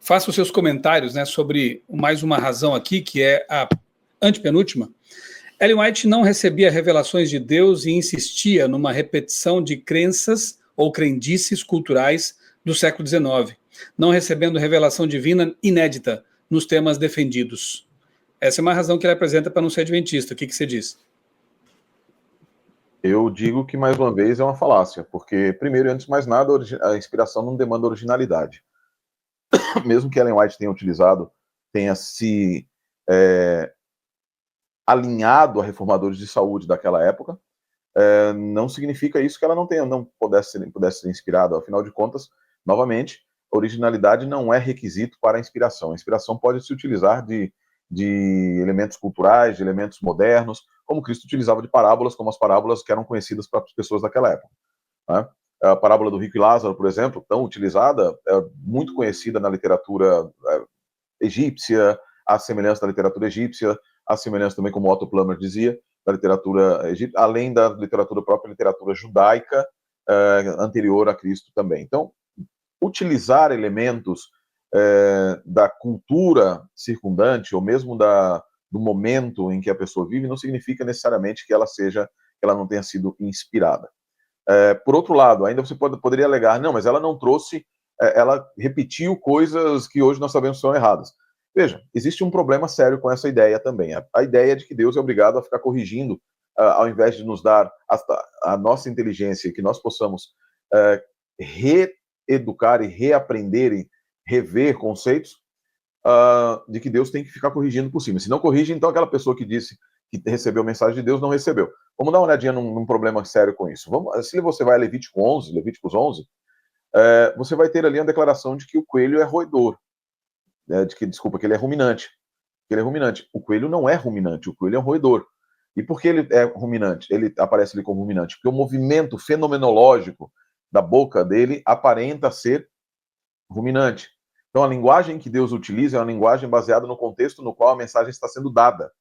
faça os seus comentários, né, sobre mais uma razão aqui, que é a antepenúltima. Ellen White não recebia revelações de Deus e insistia numa repetição de crenças ou crendices culturais do século XIX, não recebendo revelação divina inédita nos temas defendidos. Essa é uma razão que ele apresenta para não ser adventista. O que você diz? Eu digo que, mais uma vez, é uma falácia, porque, primeiro e antes de mais nada, a inspiração não demanda originalidade. Mesmo que Ellen White tenha se alinhado a reformadores de saúde daquela época, não significa isso que ela não pudesse ser inspirada. Afinal de contas, novamente, originalidade não é requisito para a inspiração. A inspiração pode se utilizar de elementos culturais, de elementos modernos, como Cristo utilizava de parábolas, como as parábolas que eram conhecidas para as pessoas daquela época, né? A parábola do rico e Lázaro, por exemplo, tão utilizada, muito conhecida na literatura egípcia, a semelhança da literatura egípcia, a semelhança também, como Otto Plummer dizia, da literatura egípcia, além da própria literatura judaica anterior a Cristo também. Então, utilizar elementos da cultura circundante, ou mesmo do momento em que a pessoa vive, não significa necessariamente que ela não tenha sido inspirada. Por outro lado, ainda você poderia alegar, não, mas ela não trouxe, ela repetiu coisas que hoje nós sabemos que são erradas. Veja, existe um problema sério com essa ideia também. A ideia de que Deus é obrigado a ficar corrigindo, ao invés de nos dar a nossa inteligência, que nós possamos reeducar e reaprender e rever conceitos, de que Deus tem que ficar corrigindo por cima. Se não corrige, então aquela pessoa que disse que recebeu a mensagem de Deus não recebeu. Vamos dar uma olhadinha num problema sério com isso. Se você vai a Levíticos 11, você vai ter ali uma declaração de que o coelho é roedor, que ele é ruminante. O coelho não é ruminante, o coelho é um roedor. E por que ele é ruminante? Ele aparece ali como ruminante? Porque o movimento fenomenológico da boca dele aparenta ser ruminante. Então, a linguagem que Deus utiliza é uma linguagem baseada no contexto no qual a mensagem está sendo dada.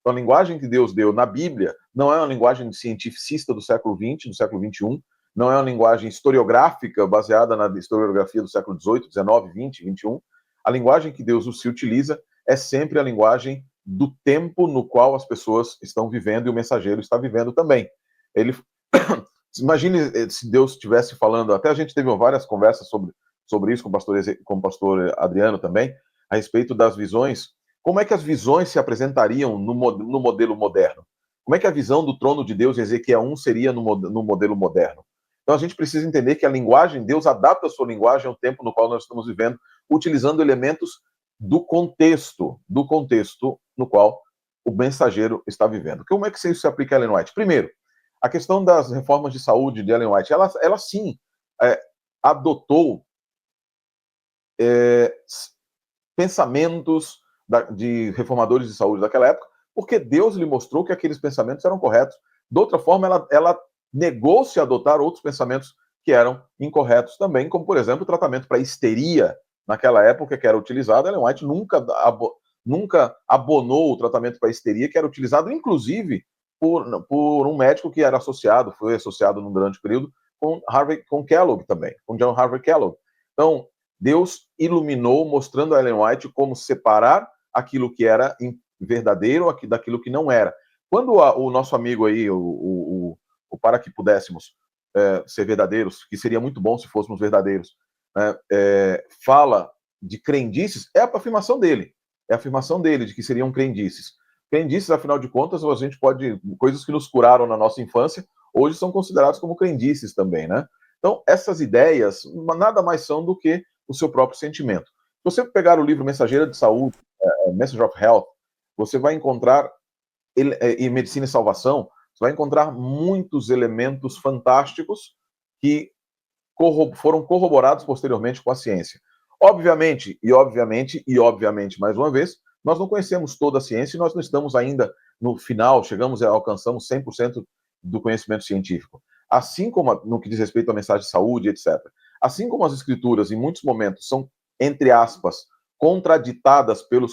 Então, a linguagem que Deus deu na Bíblia não é uma linguagem cientificista do século XX, do século XXI, não é uma linguagem historiográfica baseada na historiografia do século XVIII, XIX, XX, XXI. A linguagem que Deus se utiliza é sempre a linguagem do tempo no qual as pessoas estão vivendo e o mensageiro está vivendo também. Imagine se Deus estivesse falando, até a gente teve várias conversas sobre isso com o pastor Adriano também, a respeito das visões. Como é que as visões se apresentariam no modelo moderno? Como é que a visão do trono de Deus em Ezequiel 1 seria no modelo moderno? Então a gente precisa entender que a linguagem, Deus adapta a sua linguagem ao tempo no qual nós estamos vivendo, utilizando elementos do contexto no qual o mensageiro está vivendo. Como é que isso se aplica a Ellen White? Primeiro, a questão das reformas de saúde de Ellen White, ela sim adotou pensamentos de reformadores de saúde daquela época, porque Deus lhe mostrou que aqueles pensamentos eram corretos. De outra forma, ela negou-se a adotar outros pensamentos que eram incorretos também, como, por exemplo, o tratamento para histeria naquela época que era utilizado. Ellen White nunca abonou o tratamento para histeria que era utilizado, inclusive, por um médico que foi associado num grande período com Kellogg também, com John Harvey Kellogg. Então, Deus iluminou, mostrando a Ellen White como separar aquilo que era verdadeiro daquilo que não era. Quando o nosso amigo aí, o para que pudéssemos ser verdadeiros, que seria muito bom se fôssemos verdadeiros, né, fala de crendices, é a afirmação dele. É a afirmação dele de que seriam crendices. Crendices, afinal de contas, a gente coisas que nos curaram na nossa infância, hoje são consideradas como crendices também, né? Então, essas ideias nada mais são do que o seu próprio sentimento. Se você pegar o livro Mensageira de Saúde, Message of Health, você vai encontrar, em Medicina e Salvação, você vai encontrar muitos elementos fantásticos que foram corroborados posteriormente com a ciência. Obviamente, mais uma vez, nós não conhecemos toda a ciência e nós não estamos ainda no final, alcançamos 100% do conhecimento científico. Assim como no que diz respeito à mensagem de saúde, etc. Assim como as escrituras, em muitos momentos, são, entre aspas, contraditadas pelo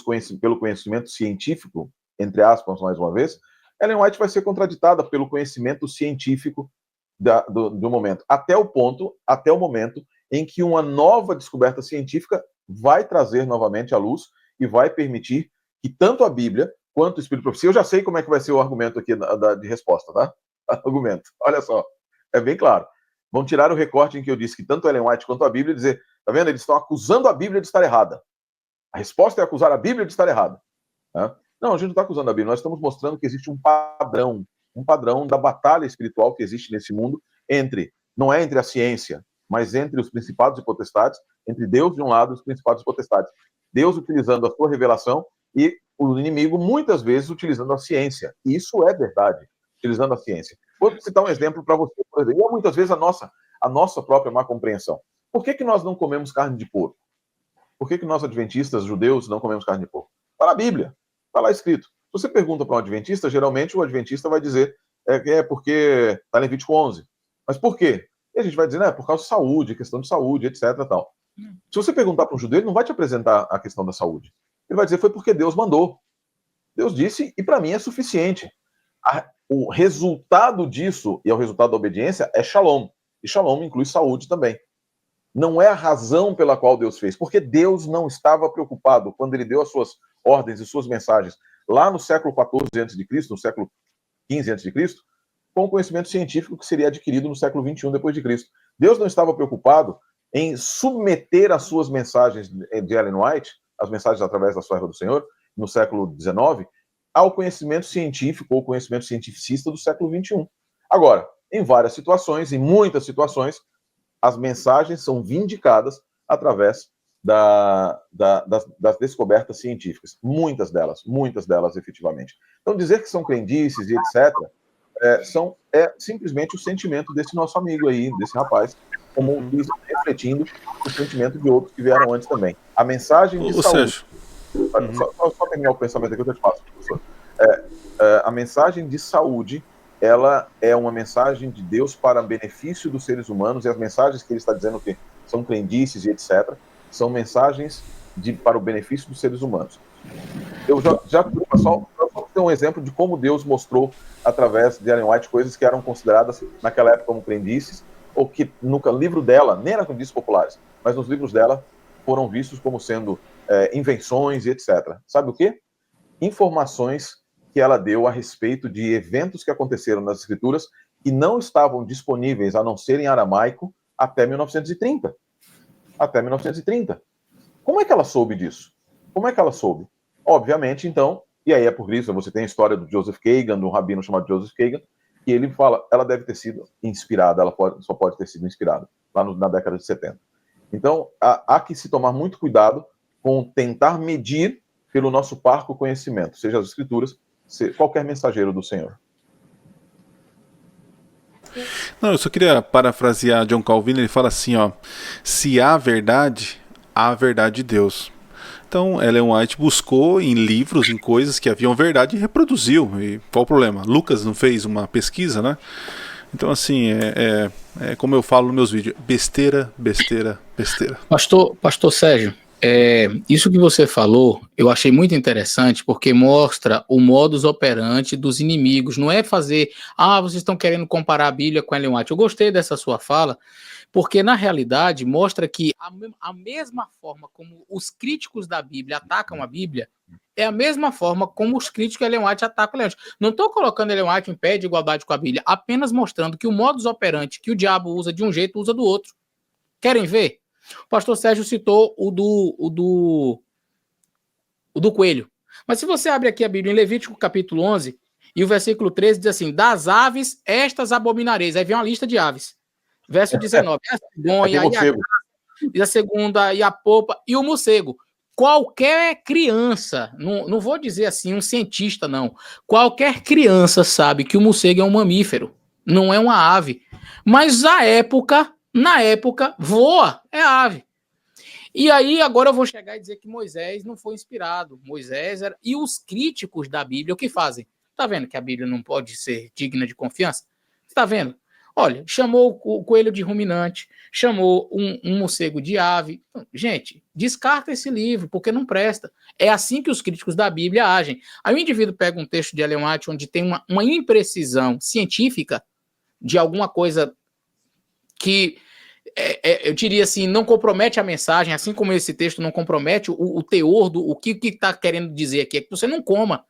conhecimento científico, entre aspas, mais uma vez, Ellen White vai ser contraditada pelo conhecimento científico do momento, até o momento em que uma nova descoberta científica vai trazer novamente à luz e vai permitir que tanto a Bíblia quanto o Espírito de Profecia, eu já sei como é que vai ser o argumento aqui de resposta, tá? Argumento, olha só, é bem claro. Vão tirar o recorte em que eu disse que tanto Ellen White quanto a Bíblia dizer, tá vendo? Eles estão acusando a Bíblia de estar errada. A resposta é acusar a Bíblia de estar errada. Né? Não, a gente não está acusando a Bíblia, nós estamos mostrando que existe um padrão da batalha espiritual que existe nesse mundo não é entre a ciência, mas entre os principados e potestades, entre Deus de um lado e os principados e potestades. Deus utilizando a sua revelação e o inimigo muitas vezes utilizando a ciência. E isso é verdade, utilizando a ciência. Vou citar um exemplo para você, por exemplo, e muitas vezes a nossa própria má compreensão. Por que nós não comemos carne de porco? Por que nós, adventistas, judeus, não comemos carne de porco? Está na Bíblia, está lá escrito. Se você pergunta para um adventista, geralmente o adventista vai dizer porque está em Levítico 11. Mas por quê? E a gente vai dizer, por causa de saúde, questão de saúde, etc. Tal. Se você perguntar para um judeu, ele não vai te apresentar a questão da saúde. Ele vai dizer, foi porque Deus mandou. Deus disse, e para mim é suficiente. O resultado disso, e é o resultado da obediência, é shalom. E shalom inclui saúde também. Não é a razão pela qual Deus fez, porque Deus não estava preocupado quando ele deu as suas ordens e suas mensagens lá no século XIV a.C., no século XV a.C., com o conhecimento científico que seria adquirido no século XXI depois de Cristo. Deus não estava preocupado em submeter as suas mensagens de Ellen White, as mensagens através da Serva do Senhor, no século XIX, ao conhecimento científico ou conhecimento cientificista do século XXI. Agora, em várias situações, em muitas situações, as mensagens são vindicadas através das descobertas científicas. Muitas delas, efetivamente. Então, dizer que são crendices e etc., é simplesmente o sentimento desse nosso amigo aí, desse rapaz, como refletindo o sentimento de outros que vieram antes também. A mensagem de saúde... Só terminar o pensamento aqui que eu te faço, professor. A mensagem de saúde, ela é uma mensagem de Deus para benefício dos seres humanos, e as mensagens que ele está dizendo que são crendices e etc., são mensagens para o benefício dos seres humanos. Eu só ter um exemplo de como Deus mostrou, através de Ellen White, coisas que eram consideradas naquela época como crendices, ou que no livro dela, nem eram crendices populares, mas nos livros dela foram vistos como sendo invenções e etc. Sabe o quê? Informações que ela deu a respeito de eventos que aconteceram nas escrituras e não estavam disponíveis, a não ser em aramaico, até 1930. Até 1930. Como é que ela soube disso? Como é que ela soube? Obviamente, então, e aí é por isso, você tem a história do Joseph Kagan, de um rabino chamado Joseph Kagan, que ele fala, ela deve ter sido inspirada, só pode ter sido inspirada, lá na década de 70. Então, há que se tomar muito cuidado com tentar medir pelo nosso parco conhecimento, seja as escrituras, qualquer mensageiro do Senhor. Não, eu só queria parafrasear John Calvin, ele fala assim, se há verdade de Deus. Então, Ellen White buscou em livros, em coisas que haviam verdade e reproduziu. E qual o problema? Lucas não fez uma pesquisa, né? Então, assim, como eu falo nos meus vídeos, besteira, besteira, besteira. Pastor Sérgio, isso que você falou, eu achei muito interessante, porque mostra o modus operandi dos inimigos. Não é fazer, vocês estão querendo comparar a Bíblia com Ellen White. Eu gostei dessa sua fala, porque na realidade mostra que a mesma forma como os críticos da Bíblia atacam a Bíblia, é a mesma forma como os críticos de Ellen White atacam Ellen White. Não estou colocando Ellen White em pé de igualdade com a Bíblia, apenas mostrando que o modus operandi que o diabo usa de um jeito, usa do outro. Querem ver? O pastor Sérgio citou o do coelho. Mas se você abre aqui a Bíblia em Levítico capítulo 11, e o versículo 13 diz assim, das aves estas abominareis. Aí vem uma lista de aves. Verso 19, a cegonha, e a segunda, e a polpa, e o morcego. Qualquer criança, não vou dizer assim um cientista não, qualquer criança sabe que o morcego é um mamífero, não é uma ave. Mas na época, voa, é ave. E aí agora eu vou chegar e dizer que Moisés não foi inspirado. Moisés era... E os críticos da Bíblia, o que fazem? Tá vendo que a Bíblia não pode ser digna de confiança? Tá vendo? Olha, chamou o coelho de ruminante, chamou um morcego de ave. Gente, descarta esse livro, porque não presta. É assim que os críticos da Bíblia agem. Aí o indivíduo pega um texto de Ellen White onde tem uma imprecisão científica de alguma coisa que eu diria assim, não compromete a mensagem, assim como esse texto não compromete o teor do o que está querendo dizer aqui, é que você não coma.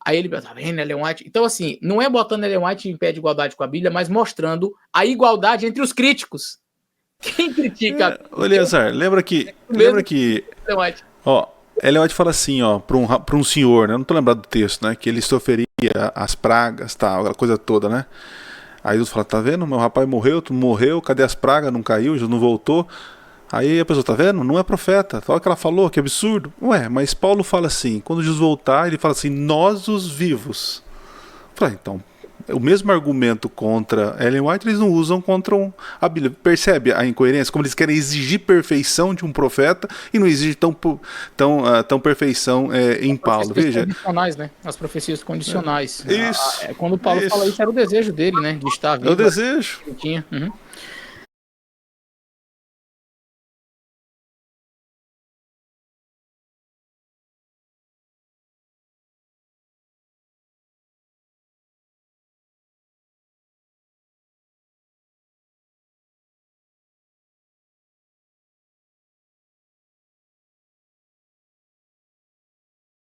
Aí ele, tá vendo, Ellen White? Então, assim, não é botando Ellen White em pé de igualdade com a Bíblia, mas mostrando a igualdade entre os críticos. Quem critica... Eleazar, lembra que Ellen White. ó, Ellen White fala assim, ó, para um senhor, né? Eu não tô lembrado do texto, né? Que ele sofreria as pragas, tal, aquela coisa toda, né? Aí Jesus fala, tá vendo? Meu rapaz morreu, tu morreu, cadê as pragas? Não caiu, Jesus não voltou. Aí a pessoa, tá vendo? Não é profeta. Olha o que ela falou, que absurdo. Ué, mas Paulo fala assim, quando Jesus voltar, ele fala assim, nós os vivos. Eu falei, então, o mesmo argumento contra Ellen White, eles não usam contra a Bíblia. Percebe a incoerência? Como eles querem exigir perfeição de um profeta e não exigem tão perfeição em Paulo. Veja. Condicionais, né? As profecias condicionais. Isso. Quando Paulo fala isso, era o desejo dele, né? De estar vivo. É o desejo. Tinha. Uhum.